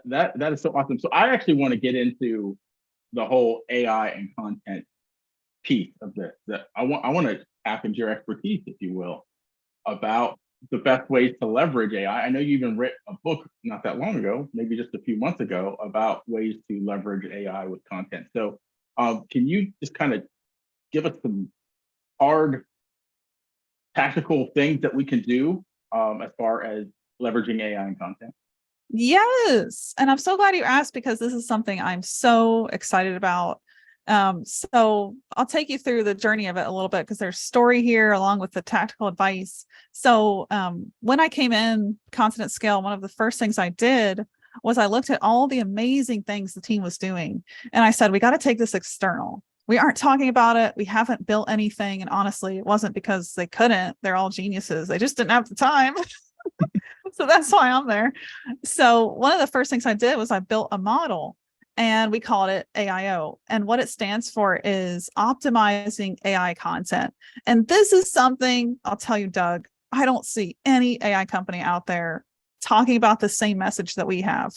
That is so awesome. So I actually want to get into the whole AI and content piece of this. That I want to tap into your expertise, if you will, about the best ways to leverage AI. I know you even wrote a book not that long ago, maybe just a few months ago, about ways to leverage AI with content. So, can you just kind of give us some hard tactical things that we can do as far as leveraging AI and content? Yes. And I'm so glad you asked because this is something I'm so excited about. So I'll take you through the journey of it a little bit because there's story here along with the tactical advice. So when I came in Consonant Scale, one of the first things I did was I looked at all the amazing things the team was doing. And I said, we got to take this external. We aren't talking about it. We haven't built anything. And honestly, it wasn't because they couldn't. They're all geniuses. They just didn't have the time. So that's why I'm there. So one of the first things I did was I built a model and we called it AIO. And what it stands for is optimizing AI content. And this is something I'll tell you, Doug, I don't see any AI company out there talking about the same message that we have.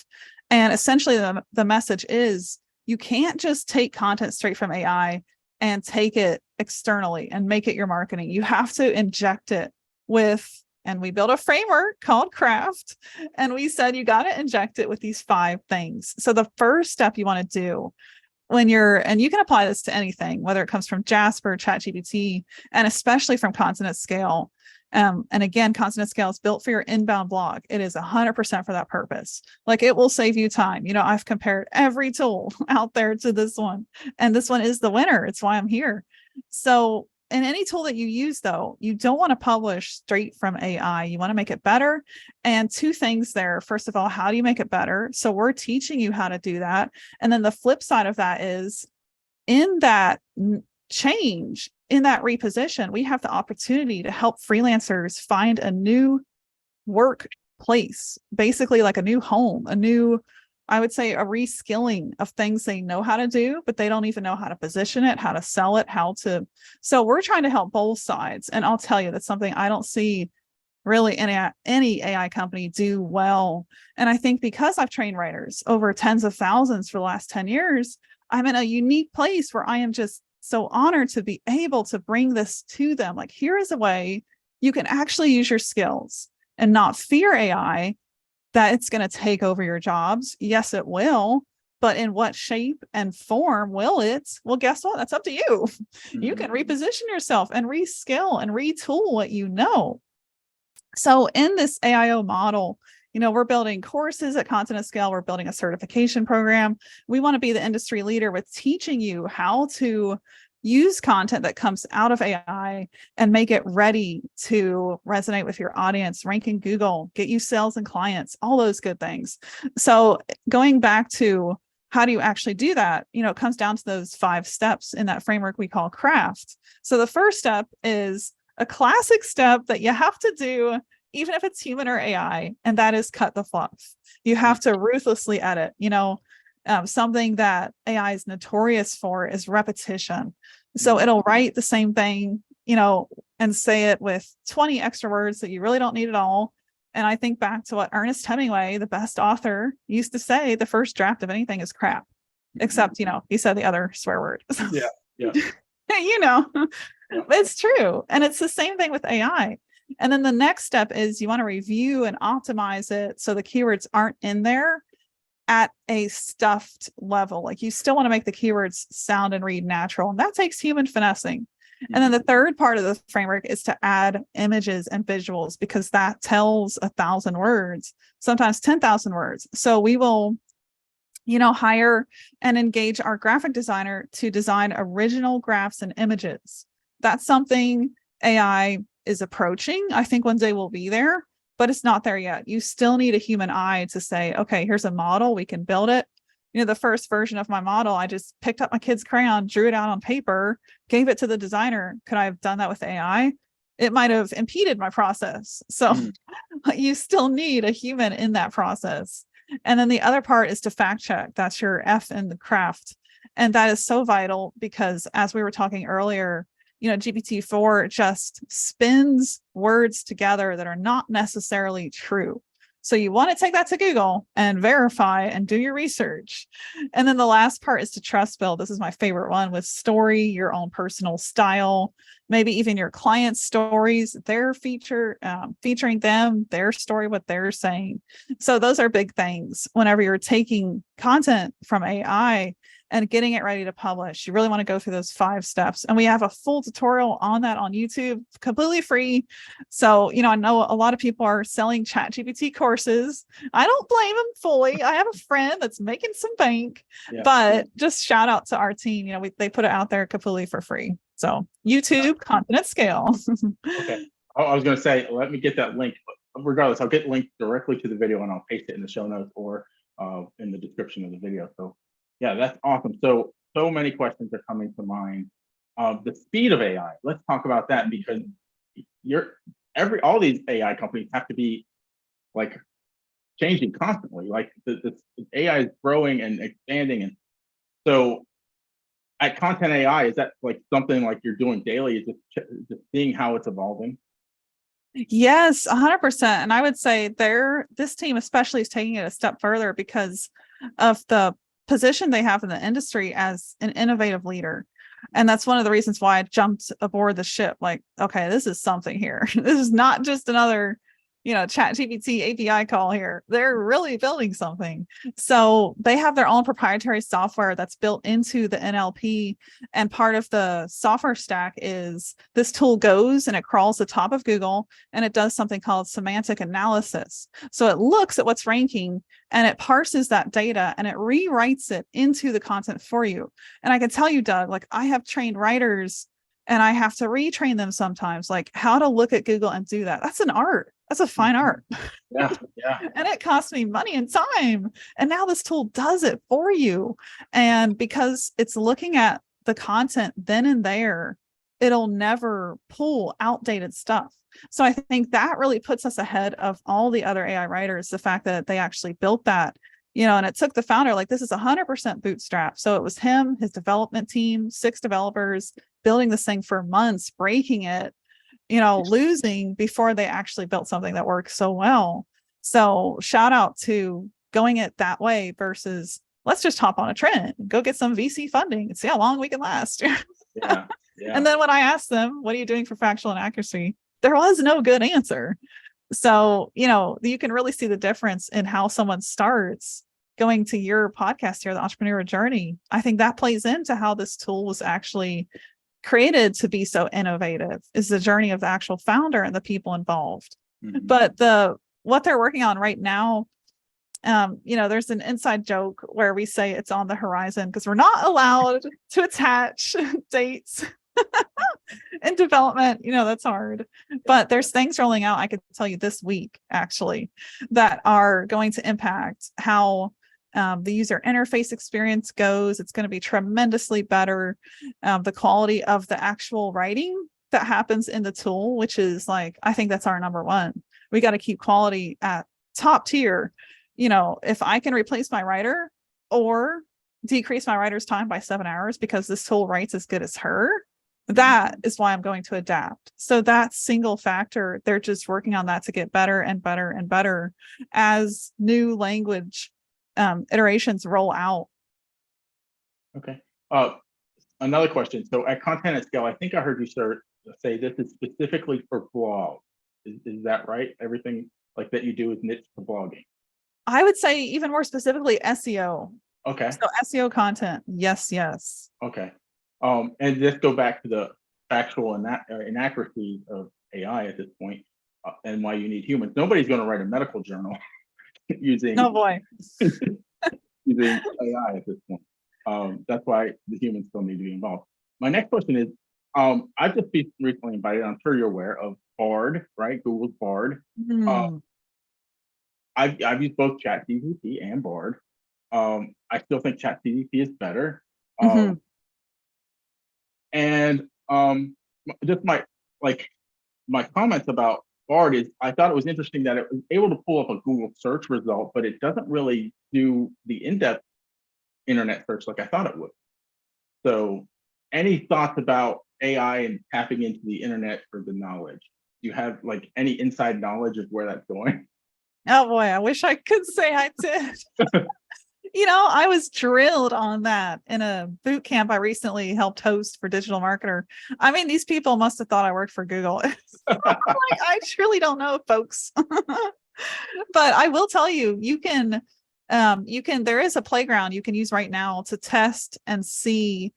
And essentially the message is you can't just take content straight from AI and take it externally and make it your marketing. You have to inject it with, and we built a framework called Craft. And we said, you got to inject it with these 5 things. So the first step you want to do when and you can apply this to anything, whether it comes from Jasper, ChatGPT, and especially from Consonant Scale. And again, Consonant Scale is built for your inbound blog. It is 100% for that purpose. Like it will save you time. You know, I've compared every tool out there to this one, and this one is the winner. It's why I'm here. So in any tool that you use, though, you don't want to publish straight from AI. You want to make it better. And 2 things there. First of all, how do you make it better? So we're teaching you how to do that. And then the flip side of that is in that change, in that reposition, we have the opportunity to help freelancers find a new workplace, basically like a new home, I would say a reskilling of things they know how to do, but they don't even know how to position it, how to sell it, so we're trying to help both sides. And I'll tell you, that's something I don't see really any AI company do well. And I think because I've trained writers over tens of thousands for the last 10 years, I'm in a unique place where I am just so honored to be able to bring this to them. Like, here is a way you can actually use your skills and not fear AI, that it's going to take over your jobs. Yes, it will. But in what shape and form will it? Well, guess what? That's up to you. Mm-hmm. You can reposition yourself and reskill and retool what you know. So in this AIO model, you know, we're building courses at Consonant Scale. We're building a certification program. We want to be the industry leader with teaching you how to use content that comes out of AI and make it ready to resonate with your audience, rank in Google, get you sales and clients, all those good things. So going back to how do you actually do that? You know, it comes down to those 5 steps in that framework we call Craft. So the first step is a classic step that you have to do, even if it's human or AI, and that is cut the fluff. You have to ruthlessly edit. You know, something that AI is notorious for is repetition. So it'll write the same thing, you know, and say it with 20 extra words that you really don't need at all. And I think back to what Ernest Hemingway, the best author, used to say: the first draft of anything is crap, except, you know, he said the other swear word. Yeah. You know, it's true. And it's the same thing with AI. And then the next step is you want to review and optimize it so the keywords aren't in there at a stuffed level. Like, you still want to make the keywords sound and read natural, and that takes human finessing. And then the third part of the framework is to add images and visuals, because that tells 1,000 words, sometimes 10,000 words. So we will, you know, hire and engage our graphic designer to design original graphs and images. That's something AI is approaching. I think one day we'll be there, but it's not there yet. You still need a human eye to say, okay, here's a model, we can build it. You know, the first version of my model, I just picked up my kid's crayon, drew it out on paper, gave it to the designer. Could I have done that with AI? It might have impeded my process. So you still need a human in that process. And then the other part is to fact check. That's your F in the craft. And that is so vital because, as we were talking earlier, you know, GPT-4 just spins words together that are not necessarily true. So you want to take that to Google and verify and do your research. And then the last part is to trust build. This is my favorite one, with story, your own personal style, maybe even your clients' stories, their featuring them, their story, what they're saying. So those are big things whenever you're taking content from AI and getting it ready to publish. You really want to go through those 5 steps. And we have a full tutorial on that on YouTube, completely free. So, I know a lot of people are selling ChatGPT courses. I don't blame them fully. I have a friend that's making some bank, but just shout out to our team. They put it out there completely for free. So YouTube, content at scale. Okay. I was going to say, let me get that link. But regardless, I'll get linked directly to the video and I'll paste it in the show notes or in the description of the video. So yeah, that's awesome. So many questions are coming to mind. The speed of AI. Let's talk about that, because all these AI companies have to be like changing constantly. Like the AI is growing and expanding, and so at Content AI, is that like something like you're doing daily? Is just seeing how it's evolving? Yes, 100%. And I would say this team especially is taking it a step further because of the position they have in the industry as an innovative leader. And that's one of the reasons why I jumped aboard the ship. Like, okay, this is something here. This is not just another, ChatGPT API call here. They're really building something. So they have their own proprietary software that's built into the NLP. And part of the software stack is this tool goes and it crawls the top of Google and it does something called semantic analysis. So it looks at what's ranking and it parses that data and it rewrites it into the content for you. And I can tell you, Doug, like I have trained writers and I have to retrain them sometimes, like how to look at Google and do that. That's an art. That's a fine art. Yeah. And it costs me money and time. And now this tool does it for you. And because it's looking at the content then and there, it'll never pull outdated stuff. So I think that really puts us ahead of all the other AI writers, the fact that they actually built that, and it took the founder, like this is 100% bootstrap. So it was him, his development team, 6 developers building this thing for months, breaking it, losing before they actually built something that works so well. So shout out to going it that way versus let's just hop on a trend, go get some VC funding and see how long we can last. Yeah. And then when I asked them, what are you doing for factual inaccuracy? There was no good answer. So, you can really see the difference in how someone starts. Going to your podcast here, the Entrepreneur Journey, I think that plays into how this tool was actually created to be so innovative, is the journey of the actual founder and the people involved. Mhm. But what they're working on right now, there's an inside joke where we say it's on the horizon because we're not allowed to attach dates in development. That's hard. But there's things rolling out, I could tell you this week, actually, that are going to impact how the user interface experience goes. It's going to be tremendously better. The quality of the actual writing that happens in the tool, which is like, I think that's our number one. We got to keep quality at top tier. If I can replace my writer or decrease my writer's time by 7 hours because this tool writes as good as her, that is why I'm going to adapt. So that single factor, they're just working on that to get better and better and better as new language iterations roll out. Okay. Another question. So at Content at Scale, I think I heard you say this is specifically for blog. Is that right? Everything like that you do is niche to blogging. I would say even more specifically SEO. Okay. So SEO content. Yes. Okay. And just go back to the factual inaccuracies of AI at this point, and why you need humans. Nobody's going to write a medical journal using Oh boy. using AI at this point. That's why the humans still need to be involved. My next question is, I've just been recently invited, I'm sure you're aware of Bard, right? Google's Bard. I've used both ChatGPT and Bard. I still think ChatGPT is better. And just my comments about Bard is, I thought it was interesting that it was able to pull up a Google search result, but it doesn't really do the in-depth internet search like I thought it would. So any thoughts about AI and tapping into the internet for the knowledge? Do you have like any inside knowledge of where that's going? Oh boy, I wish I could say I did. I was drilled on that in a boot camp I recently helped host for digital marketer. I mean, these people must have thought I worked for Google. Like, I truly don't know, folks. But I will tell you, there is a playground you can use right now to test and see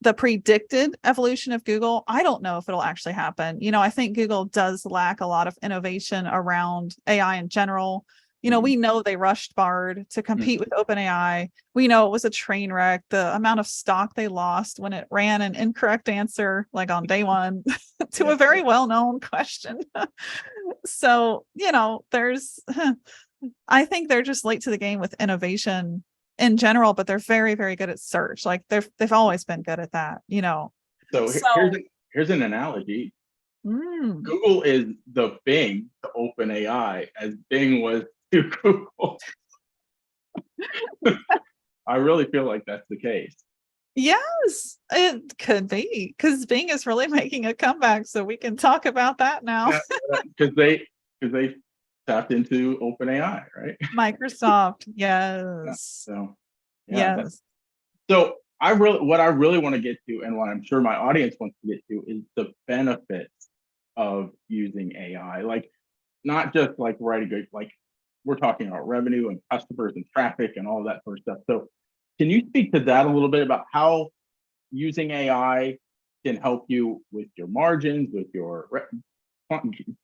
the predicted evolution of Google. I don't know if it'll actually happen. I think Google does lack a lot of innovation around AI in general. We know they rushed Bard to compete with OpenAI. We know it was a train wreck. The amount of stock they lost when it ran an incorrect answer, like on day one, to a very well-known question. So, I think they're just late to the game with innovation in general, but they're very, very good at search. Like they've always been good at that, So here's an analogy. Google is the Bing to OpenAI as Bing was to Google. I really feel like that's the case. Yes, it could be, because Bing is really making a comeback. So we can talk about that now. Because they tapped into OpenAI, right? Microsoft, yes. Yes. So what I really want to get to, and what I'm sure my audience wants to get to, is the benefits of using AI. Like, not just like writing good, like we're talking about revenue and customers and traffic and all that sort of stuff. So can you speak to that a little bit about how using AI can help you with your margins, with your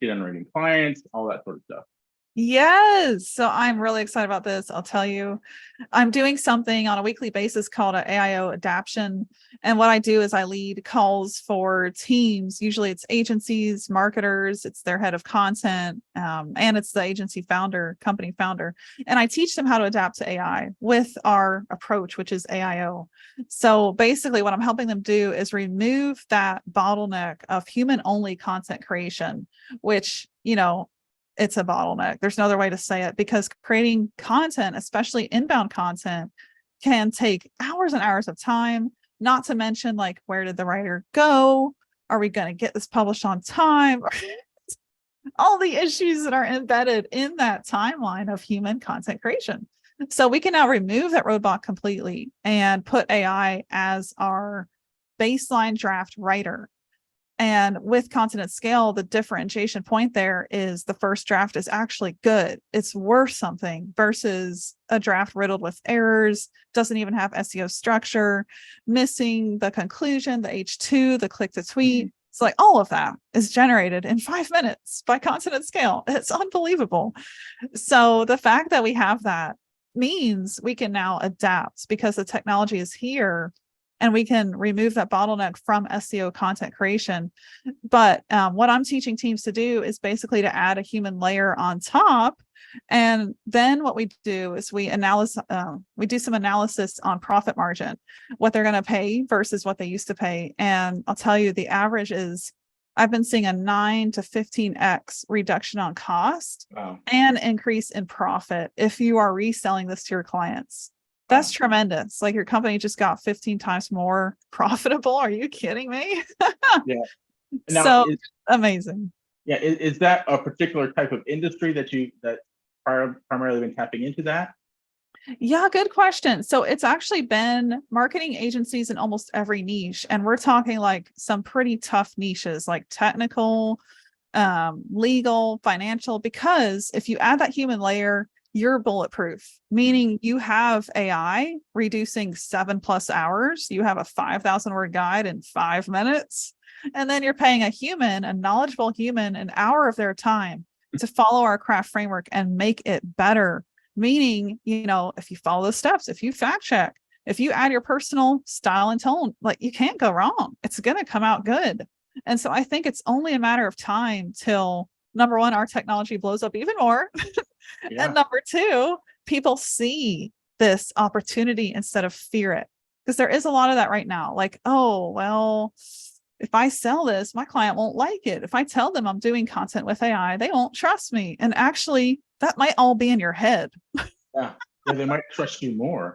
generating clients, all that sort of stuff? Yes. So I'm really excited about this. I'll tell you, I'm doing something on a weekly basis called an AIO adaption. And what I do is I lead calls for teams. Usually it's agencies, marketers, it's their head of content, and it's the agency founder, company founder. And I teach them how to adapt to AI with our approach, which is AIO. So basically what I'm helping them do is remove that bottleneck of human only content creation, which, it's a bottleneck. There's no other way to say it, because creating content, especially inbound content, can take hours and hours of time, not to mention, like, where did the writer go? Are we going to get this published on time? All the issues that are embedded in that timeline of human content creation. So we can now remove that roadblock completely and put AI as our baseline draft writer. And with content at scale, the differentiation point there is the first draft is actually good. It's worth something versus a draft riddled with errors, doesn't even have SEO structure, missing the conclusion, the H2, the click to tweet. It's like all of that is generated in 5 minutes by content at scale. It's unbelievable. So the fact that we have that means we can now adapt, because the technology is here and we can remove that bottleneck from SEO content creation. But what I'm teaching teams to do is basically to add a human layer on top. And then what we do is we do some analysis on profit margin, what they're going to pay versus what they used to pay. And I'll tell you, the average is, I've been seeing a 9 to 15x reduction on cost. Wow. And increase in profit if you are reselling this to your clients. That's tremendous. Like, your company just got 15 times more profitable. Are you kidding me? Yeah. Now, so amazing. Yeah. Is that a particular type of industry that primarily been tapping into that? Yeah, good question. So it's actually been marketing agencies in almost every niche. And we're talking like some pretty tough niches, like technical, legal, financial, because if you add that human layer, you're bulletproof, meaning you have AI reducing 7+ hours. You have a 5,000 word guide in 5 minutes. And then you're paying a human, a knowledgeable human, an hour of their time to follow our craft framework and make it better. Meaning, if you follow the steps, if you fact check, if you add your personal style and tone, like, you can't go wrong. It's going to come out good. And so I think it's only a matter of time till, number one, our technology blows up even more. Yeah. And number two, people see this opportunity instead of fear it. Because there is a lot of that right now. Like, oh, well, if I sell this, my client won't like it. If I tell them I'm doing content with AI, they won't trust me. And actually, that might all be in your head. Yeah. They might trust you more.